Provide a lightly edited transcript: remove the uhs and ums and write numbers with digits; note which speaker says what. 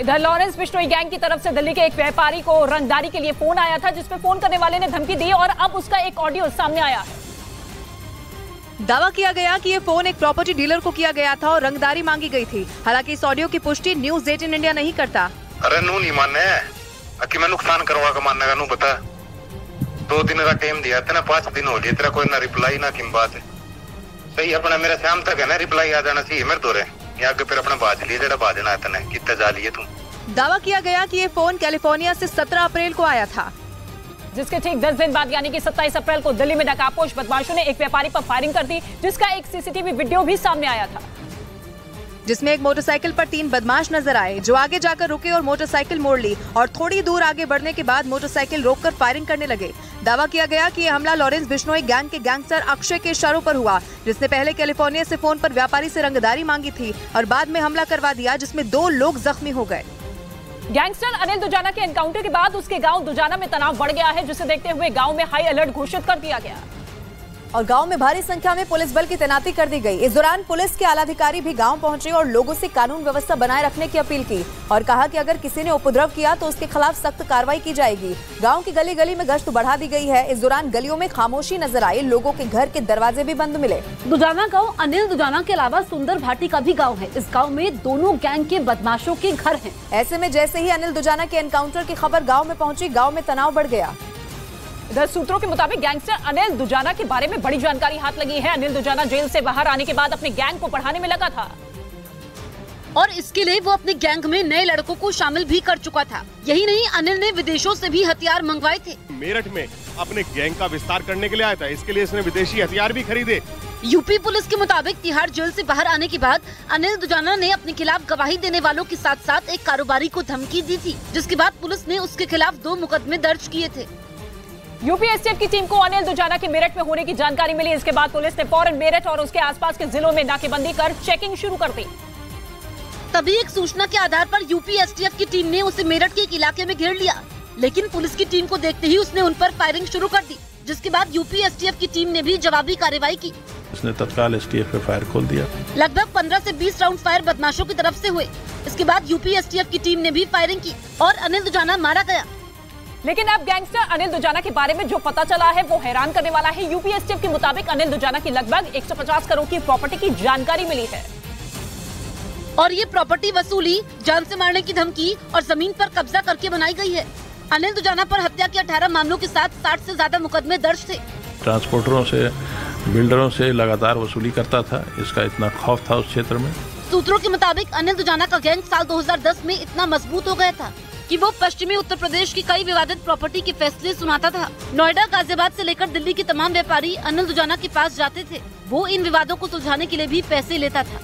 Speaker 1: इधर Lawrence Bishnoi gang की तरफ से दिल्ली के एक व्यापारी को रंगदारी के लिए फोन आया था, जिसमें फोन करने वाले ने धमकी दी और अब उसका एक ऑडियो सामने आया है।
Speaker 2: दावा किया गया कि ये फोन एक प्रॉपर्टी डीलर को किया गया था और रंगदारी मांगी गई थी। हालांकि इस ऑडियो की पुष्टि न्यूज़ 18 इंडिया नहीं करता।
Speaker 3: अरे नू नहीं माने कि मैं नुकसान करवा का मानने का नू बता। 2 दिन का टाइम दिया था ना, 5 दिन हो गए तेरा कोई ना रिप्लाई ना किम बात है। सही अपना मेरा शाम तक है ना रिप्लाई आ जाना चाहिए मेरे दोरे यहाँ के फिर अपना बाज लिए जेड़ा बाजना है तने कितना जा लिए तुम।
Speaker 2: दावा किया गया कि ये फोन कैलिफोर्निया से 17 अप्रैल को आया था,
Speaker 1: जिसके ठीक 10 दिन बाद यानी कि 27 अप्रैल को दिल्ली में नकाबपोश बदमाशों ने एक व्यापारी पर फायरिंग कर दी, जिसका एक सीसीटीवी वीडियो भी सामने आया था,
Speaker 2: जिसमें एक मोटरसाइकिल पर 3 बदमाश नजर आए जो आगे जाकर रुके और मोटरसाइकिल मोड़ ली और थोड़ी दूर आगे बढ़ने के बाद मोटरसाइकिल रोककर फायरिंग करने लगे। दावा किया गया कि यह हमला लॉरेंस बिश्नोई गैंग के गैंगस्टर अक्षय के इशारों पर हुआ, जिसने पहले कैलिफोर्निया से फोन पर व्यापारी से रंगदारी मांगी थी और बाद में हमला करवा दिया, जिसमें 2 लोग जख्मी हो गए।
Speaker 1: गैंगस्टर अनिल दुजाना के एनकाउंटर के बाद उसके गांव दुजाना में तनाव बढ़ गया है, जिसे देखते हुए गांव में हाई अलर्ट घोषित कर दिया गया
Speaker 4: और गांव में भारी संख्या में पुलिस बल की तैनाती कर दी गई। इस दौरान पुलिस के आलाधिकारी भी गांव पहुंचे और लोगों से कानून व्यवस्था बनाए रखने की अपील की और कहा कि अगर किसी ने उपद्रव किया तो उसके खिलाफ सख्त कार्रवाई की जाएगी। गांव की गली गली में गश्त बढ़ा दी गई है। इस दौरान गलियों में खामोशी नजर आई, लोगों के घर के दरवाजे भी बंद मिले।
Speaker 5: दुजाना गाँव अनिल दुजाना के अलावा सुंदर भाटी का भी गाँव है। इस गाँव में दोनों गैंग के बदमाशों के घर है।
Speaker 4: ऐसे में जैसे ही अनिल दुजाना के एनकाउंटर की खबर गाँव में पहुंची, गाँव में तनाव बढ़ गया।
Speaker 1: इधर सूत्रों के मुताबिक गैंगस्टर अनिल दुजाना के बारे में बड़ी जानकारी हाथ लगी है। अनिल दुजाना जेल से बाहर आने के बाद अपने गैंग को बढ़ाने में लगा था
Speaker 5: और इसके लिए वो अपने गैंग में नए लड़कों को शामिल भी कर चुका था। यही नहीं, अनिल ने विदेशों से भी हथियार मंगवाए थे।
Speaker 6: मेरठ में अपने गैंग का विस्तार करने के लिए आया था, इसके लिए इसने विदेशी हथियार भी खरीदे।
Speaker 5: यूपी पुलिस के मुताबिक तिहाड़ जेल से बाहर आने के बाद अनिल दुजाना ने अपने खिलाफ गवाही देने वालों के साथ साथ एक कारोबारी को धमकी दी थी, जिसके बाद पुलिस ने उसके खिलाफ 2 मुकदमे दर्ज किए थे।
Speaker 1: यूपी एसटीएफ की टीम को अनिल दुजाना के मेरठ में होने की जानकारी मिली। इसके बाद पुलिस ने फौरन मेरठ और उसके आसपास के जिलों में नाकेबंदी कर चेकिंग शुरू कर दी।
Speaker 5: तभी एक सूचना के आधार पर यूपी एसटीएफ की टीम ने उसे मेरठ के एक इलाके में घेर लिया, लेकिन पुलिस की टीम को देखते ही उसने उन पर फायरिंग शुरू कर दी, जिसके बाद यूपी एसटीएफ की टीम ने भी जवाबी कार्रवाई की।
Speaker 7: उसने तत्काल एसटीएफ पे फायर खोल दिया।
Speaker 5: लगभग 15 से 20 राउंड फायर बदमाशों की तरफ से हुए। इसके बाद यूपी एसटीएफ की टीम ने भी फायरिंग की और अनिल दुजाना मारा गया।
Speaker 1: लेकिन अब गैंगस्टर अनिल दुजाना के बारे में जो पता चला है वो हैरान करने वाला है। यूपी एसटीएफ के मुताबिक अनिल दुजाना की लगभग 150 करोड़ की प्रॉपर्टी की जानकारी मिली है
Speaker 5: और ये प्रॉपर्टी वसूली, जान से मारने की धमकी और जमीन पर कब्जा करके बनाई गई है। अनिल दुजाना पर हत्या के 18 मामलों के साथ 60 से ज्यादा मुकदमे दर्ज थे।
Speaker 7: ट्रांसपोर्टरों से, बिल्डरों से लगातार वसूली करता था, इसका इतना खौफ था उस क्षेत्र में।
Speaker 5: सूत्रों के मुताबिक अनिल दुजाना का गैंग साल 2010 में इतना मजबूत हो गया था कि वो पश्चिमी उत्तर प्रदेश की कई विवादित प्रॉपर्टी के फैसले सुनाता था। नोएडा, गाजियाबाद से लेकर दिल्ली के तमाम व्यापारी अनिल दुजाना के पास जाते थे। वो इन विवादों को सुलझाने के लिए भी पैसे लेता था।